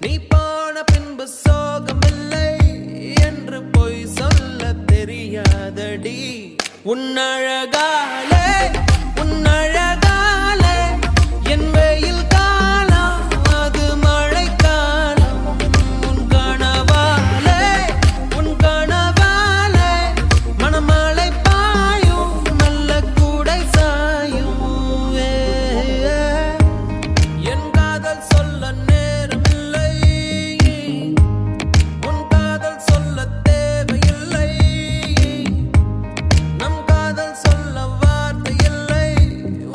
நீ போன பின்பு சோகமில்லை என்று பொய் சொல்ல தெரியாதடி உன்னழகாலே உன்னழகாலே என் வெயில் காலம் அது மழை காலம் உன் கனவாலே மணமழை பாயும் நல்ல கூடை சாயும் என் காதல் சொல்ல நேரமில்லை உன் காதல் சொல்ல தேவையில்லை நம் காதல் சொல்ல வார்த்தை இல்லை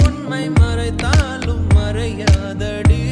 உண்மை மறைத்தாலும் மறையாதடி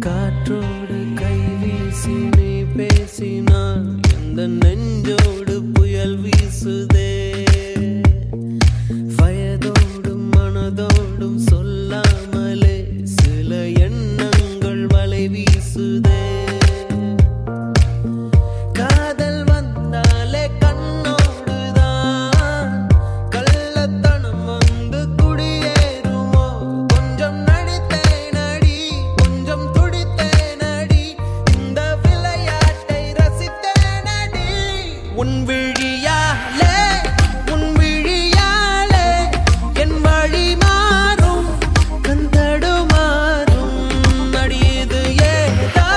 காற்றோடு கை வீசி நீ பேசினான் எந்த நெஞ்சோடு புயல் வீசுதே வயதோடும் மனதோடும் சொல்லாமலே சில எண்ணங்கள் வலை வீசுதே காதல் வந்தாலே கண்ணோடுதான் கள்ளத்தனம் வந்து குடியேறுமோ கொஞ்சம் நடித்தேனடி கொஞ்சம் துடித்தேனடி இந்த விளையாட்டை ரசித்தேனடி உன் விழியாலே என் வழி மாறும் கந்தடுமாறும் நடியது ஏதா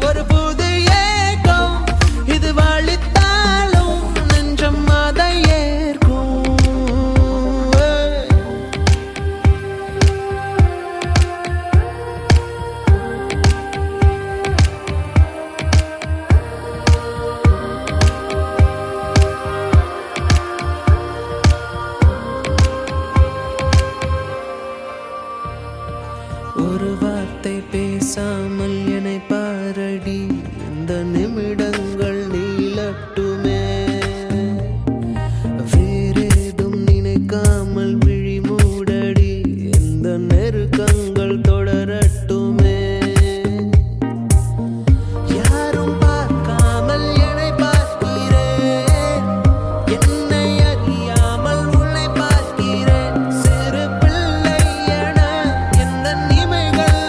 ஒரு புது ஏகம் இது வழித்தாலும் நெஞ்சம் அதை ஏற்கும் ஒரு வார்த்தை பேசாமல் என்னை பாரடி இந்த நிமிடங்கள் நீளட்டுமே வேறேதும் நினைக்காமல் விழி மூடடி இந்த நெருக்கங்கள் தொடரட்டுமே யாரும் பார்க்காமல் என்னை பார்க்கிறேன் என்னை அறியாமல் உன்னை பார்க்கிறேன் சிறு பிள்ளை என எந்த நிமைகள்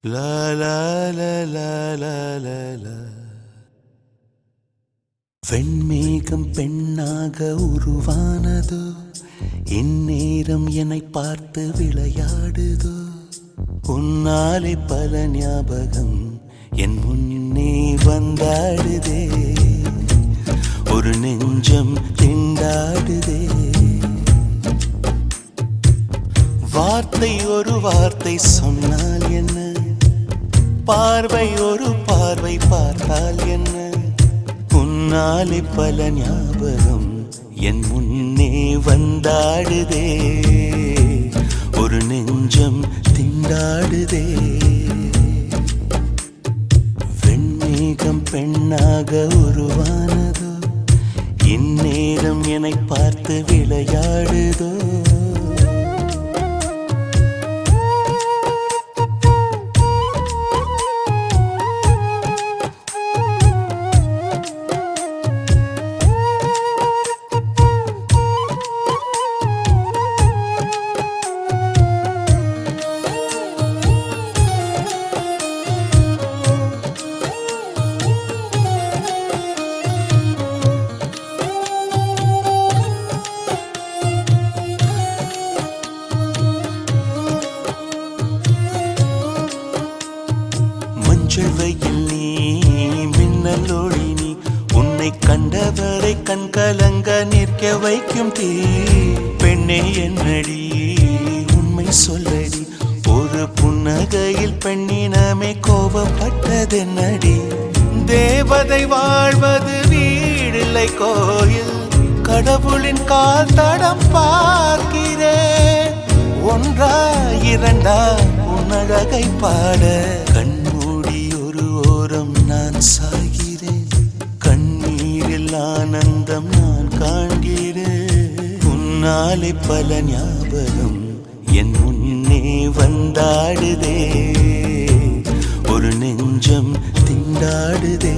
லா லா லா லா லா லா லா. வெண்மேகம் பெண்ணாக உருவானதோ, இந்நேரம் என்னை பார்த்து விளையாடுதோ. உன்னாலே பல ஞாபகம் என் முன்னே வந்தாடுதே, ஒரு நெஞ்சம் திண்டாடுதே. வார்த்தை ஒரு வார்த்தை சொன்னால் என்ன, பார்வை ஒரு பார்வை பார்த்தால் என்ன. உன்னாலே பல ஞாபகம் என் முன்னே வந்தாடுதே, ஒரு நெஞ்சம் திண்டாடுதே. வெண்மேகம் பெண்ணாக உருவானதோ, இந்நேரம் என்னை பார்த்து விளையாடுதோ. வெயில் நீ மின்னல் ஒளி நீ, உன்னை கண்டவரை கண் கலங்க நிற்க வைக்கும் தீ. பெண்ணே என்னடி உண்மை சொல்லடி, ஒரு புன்னகையில் பெண்ணினமே கோபப்பட்டதென்னடி. தேவதை வாழ்வது வீடில்லை கோயில், கடவுளின் கால் தடம் பார்க்கிறேன். ஒன்றா இரண்டா உன்னழகை பாட, கண்மூடி ஒரு ஓரம் நான் சாகிறேன். கண்ணீரில் ஆனந்தம் நான் காண்கிறேன். உன்னாலே பல ஞாபகம் என் முன்னே வந்தாடுதே, ஒரு நெஞ்சம் திண்டாடுதே.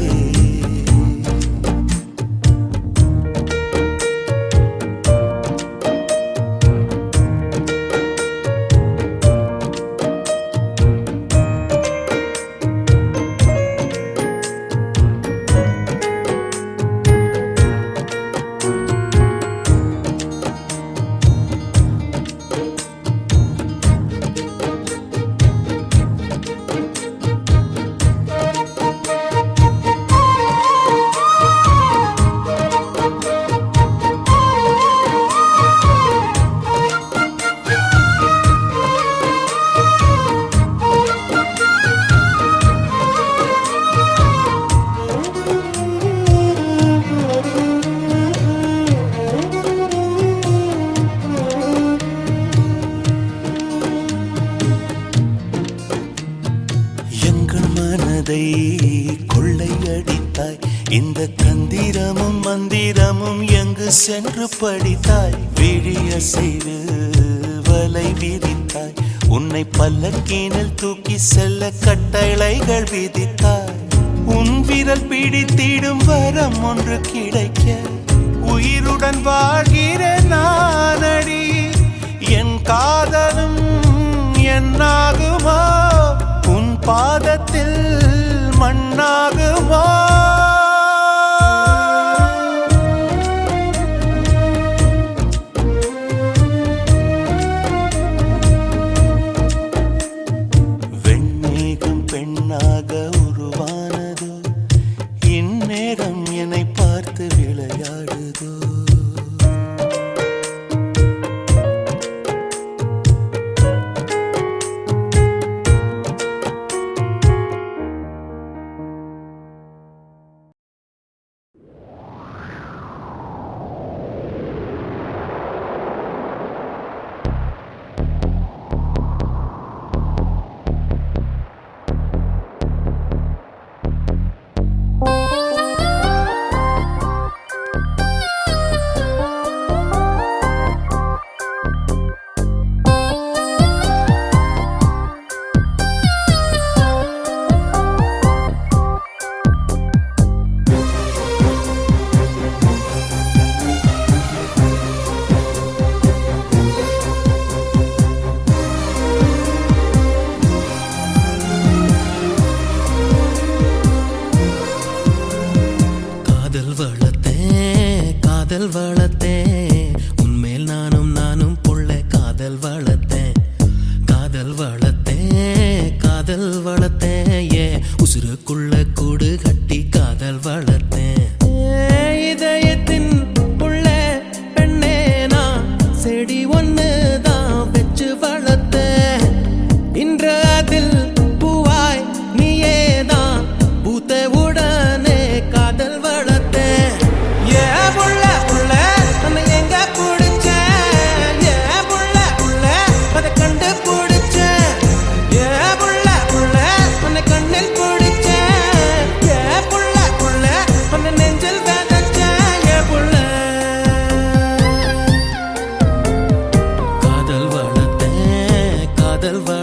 மனதை கொள்ளையடித்தாய், இந்த தந்திரமும் மந்திரமும் எங்கு சென்று படித்தாய். விழிய செய்து வலை விதித்தாய், உன்னை பல்லக்கீனில் தூக்கி செல்ல கட்டளைகள் விதித்தாய். உன் விரல் பிடித்திடும் வரம் ஒன்று கிடைக்க, உயிருடன் வாழ்கிற நானடி. என் காதலும் என்னாகுமோ, உன் பாதத்தில் மண்ணாகுமோ. வெண்மேகம் பெண்ணாக உருவானதோ, இந்நேரம் என்னை பார்த்து விளையாடுதோ.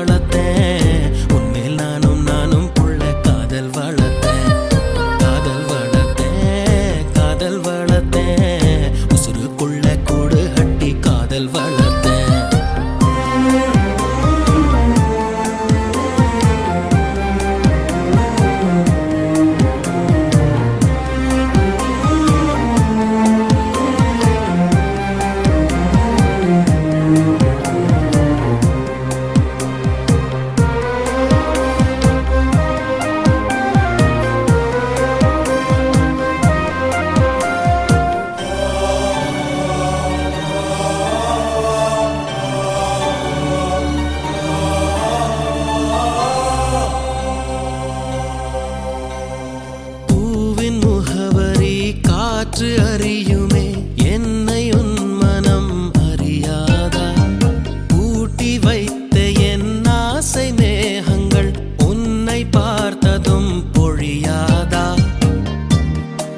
வளர்த்தேன் உன்மேல் நானும் புள்ள காதல் வளர்த்தேன் காதல் வளர்த்தேன் காதல் வளர்த்தேன் உசுருக்குள்ள கூடு கட்டி காதல் வளர்த்தேன் காற்று அறியுமே என்னை உன் மனம் அறியாதா பூட்டி வைத்த என் ஆசை மேகங்கள் உன்னை பார்த்ததும் பொழியாதா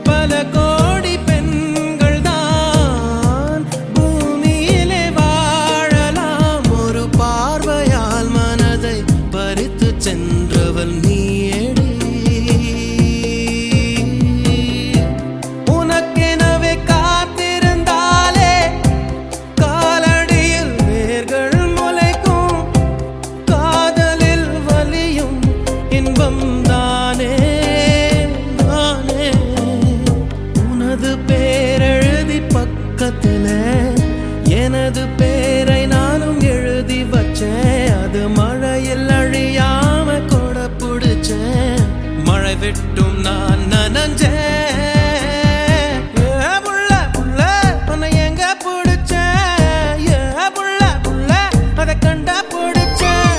பல கோடி பெண்கள் தான் பூமியிலே வாழலாம் ஒரு பார்வையால் மனதை பறித்து சென்றவள் நீயேடி எனது பேரை நானும் எழுதி வச்சேன் அது மழையில் அழியாம கொட புடிச்சேன் மழை விட்டும் நான் நனஞ்சேன் புள்ள புள்ள உன்னை எங்க புடிச்சேன் புள்ள புள்ள அதை கண்டா புடிச்சேன்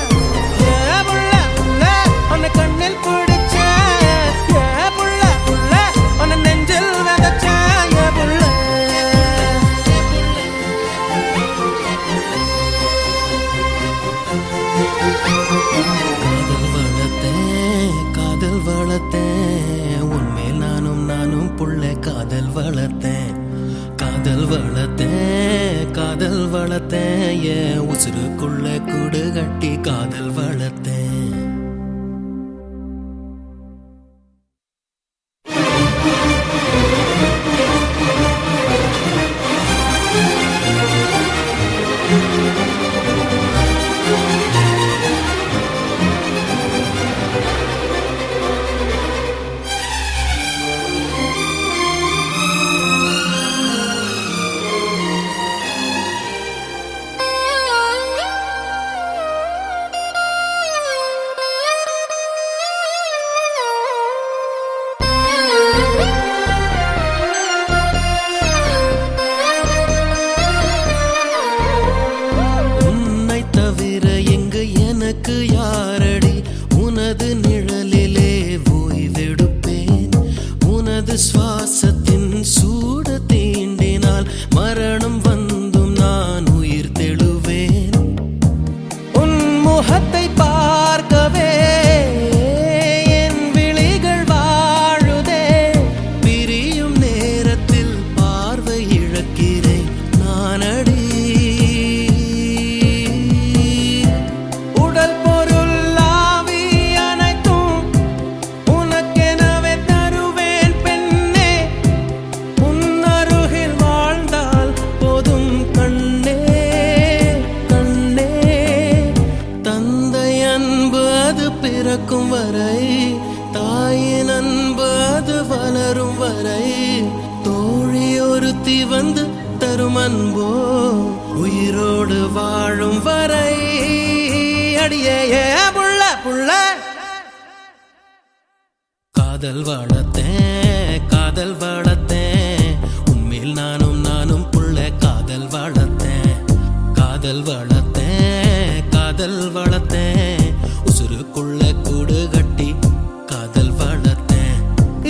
புள்ள புள்ள உன்னை கண்ணில் புடிச்சேன் புள்ள புள்ள உன்னை நெஞ்சில் விதைச்சேன் புள்ள காதல் வளர்த்தேன் உன்மேல் நானும் புள்ள காதல் வளர்த்தேன் காதல் வளர்த்தேன் காதல் வளர்த்தேன் என் உசுருக்குள்ள கூடு கட்டி காதல் வளர்த்தேன் யாரடி உனது நிழலிலே ஓய்வெடுப்பேன் உனது சுவாசத்தின் சூடு தீண்டினால் மரணம் வந்தும் நான் உயிர் தெழுவேன் உன் முகத்தை பார்க்கவே என் விழிகள் வாழுதே பிரியும் நேரத்தில் பார்வை இழக்கிறேன் நானடி பிறக்கும் வரை தாயின் அன்பு அது வளரும் வரை தோழி ஒருத்தி வந்து தரும் அன்போ உயிரோடு வாழும் வரை அடியே புள்ள புள்ள காதல் வளர்த்தேன் உன்மேல் நானும் புள்ள காதல் வளர்த்தேன் காதல் வளர்த்தேன் உசுருக்குள்ள கூடு கட்டி காதல் வளர்த்தேன்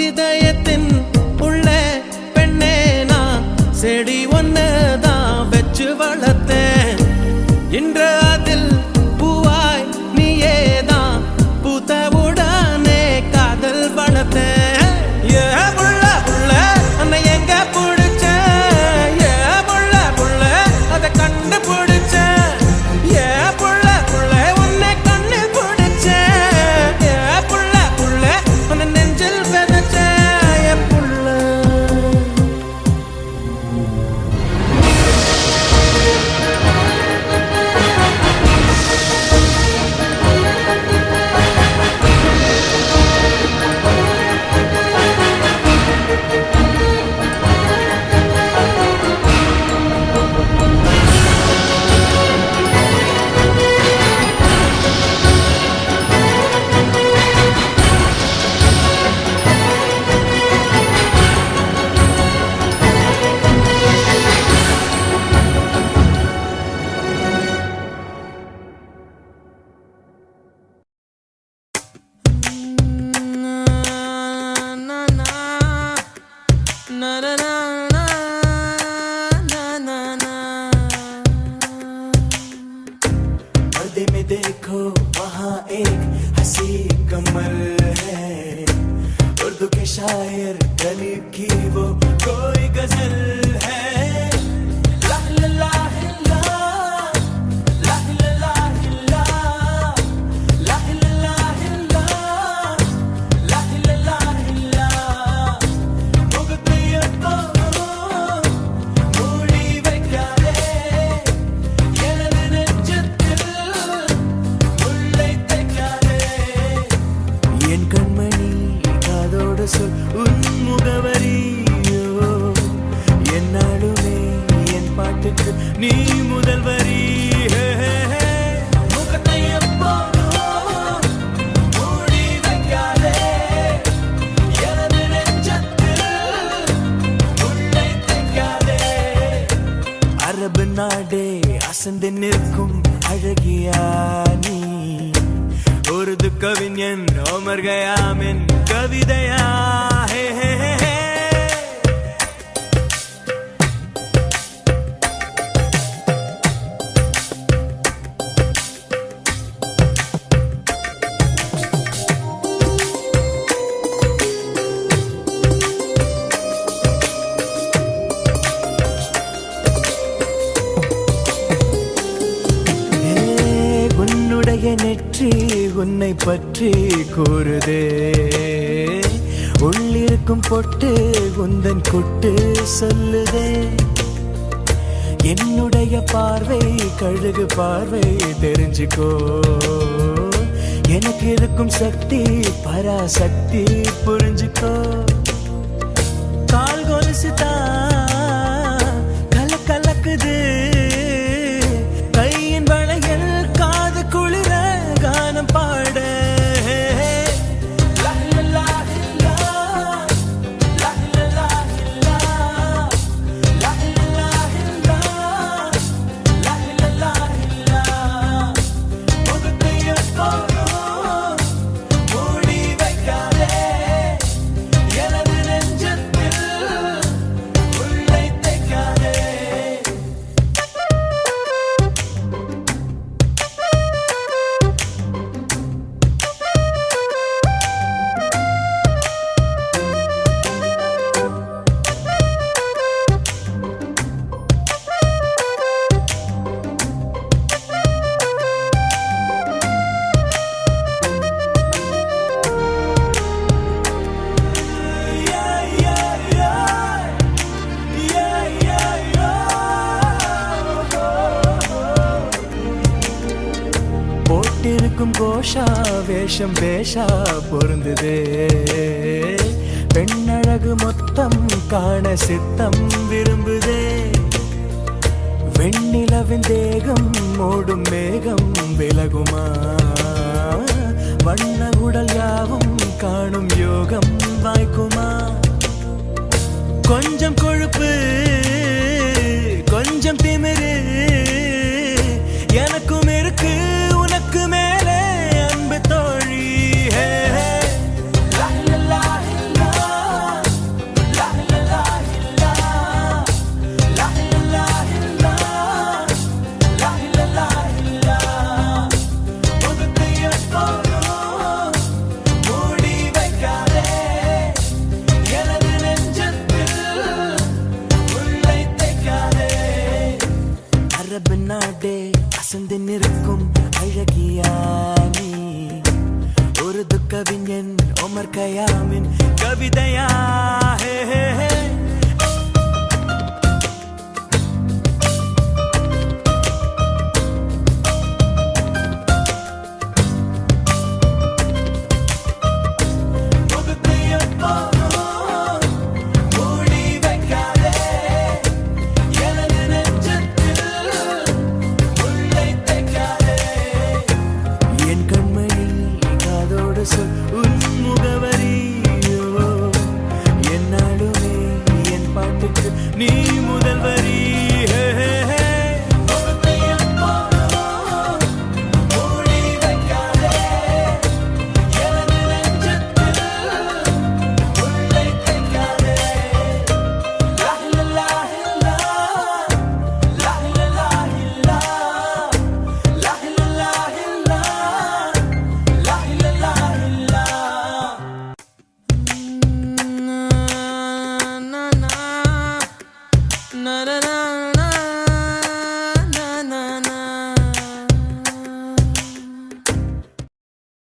இதயத்தின் உள்ள பெண்ணே நான் செடி ஒன்னதான் வச்சு வளர்த்தேன் இன்று அதில் பூவாய் நீயேதான் பூத்தவுடனே காதல் வளர்த்தேன் புள்ள புள்ள உன்னை எங்க புடிச்ச புள்ள புள்ள அதை கண்டு புடிச்ச புள்ள புள்ள உன்னை वहाँ एक हंसी कमर है, उर्दू के शायर गलीब की वो कोई गजल है। ला ला ला ला, ला ला ला ला, ला ला ला ला, ला ला ला ला। முகத்தையப்போ மூடி வைக்காதே, எனது நெஞ்சத்தில் முள்ளை தைக்காதே। என் கண்மணி காதோடு சொல் உன் முகவரியோ, என்னாலுமே என் பாட்டுக்கு நீ முதல் வரி। முகத்தை எப்போதும் மூடி வைக்காதே, எனது நெஞ்சத்தில் முள்ளை தைக்காதே। அரபு நாடே அசந்து நிற்கும் அழகியா நீ, உருது கவிஞன் ஓமர் கயாமின் கவிதையா? ஹே ஹே ஹே ஹே। உன்னுடைய நெற்றி உன்னை பற்றி கூறுதே, உள்ளிருக்கும் பொட்டு உந்தன் குட்டு சொல்லுதே। என்னுடைய பார்வை கழுகு பார்வை தெரிஞ்சுக்கோ, எனக்கு இருக்கும் சக்தி பராசக்தி புரிஞ்சுக்கோ। கால் கொலுசுதான் கலக்குது, கையின் வளையல் காது குளிர கானம் பாட। லா லா லா லா, லா லா லா லா, லா லா லா லா, லா லா லா லா। முகத்தை எப்போதும் மூடி வைக்காதே, எனது நெஞ்சத்தில் முள்ளை தைக்காதே। போட்டிருக்கும் கோஷா வேஷம் பேஷா பொருந்துதே, பெண்ணழகு மொத்தம் காண சித்தம் விரும்புதே। வெண்ணிலவின் தேகம் மூடும் மேகம் விலகுமா, வண்ண உடல் யாவும் காணும் யோகம் வாய்க்குமா। கொஞ்சம் கொழுப்பு கொஞ்சம் திமிரு எனக்கும் இருக்கு, உனக்கு மேலே அன்பு தோழி। ஹே ஹே। லா லா லா லா, லா லா லா லா, லா லா லா லா, லா லா லா லா। முகத்தை எப்போதும் மூடி வைக்காதே, எனது நெஞ்சத்தில் முள்ளை தைக்காதே। அரபு நாடே அசந்து நிற்கும் அழகியா நீ, உருது கவிஞன் ஓமர் கயாமின் கவிதையா? ஹே ஹே ஹே। முகத்தை எப்போதும் மூடி வைக்காதே, எனது நெஞ்சத்தில் முள்ளை தைக்காதே। என் கண்மணி காதோடு சொல் உன் முகவரியோ, na na na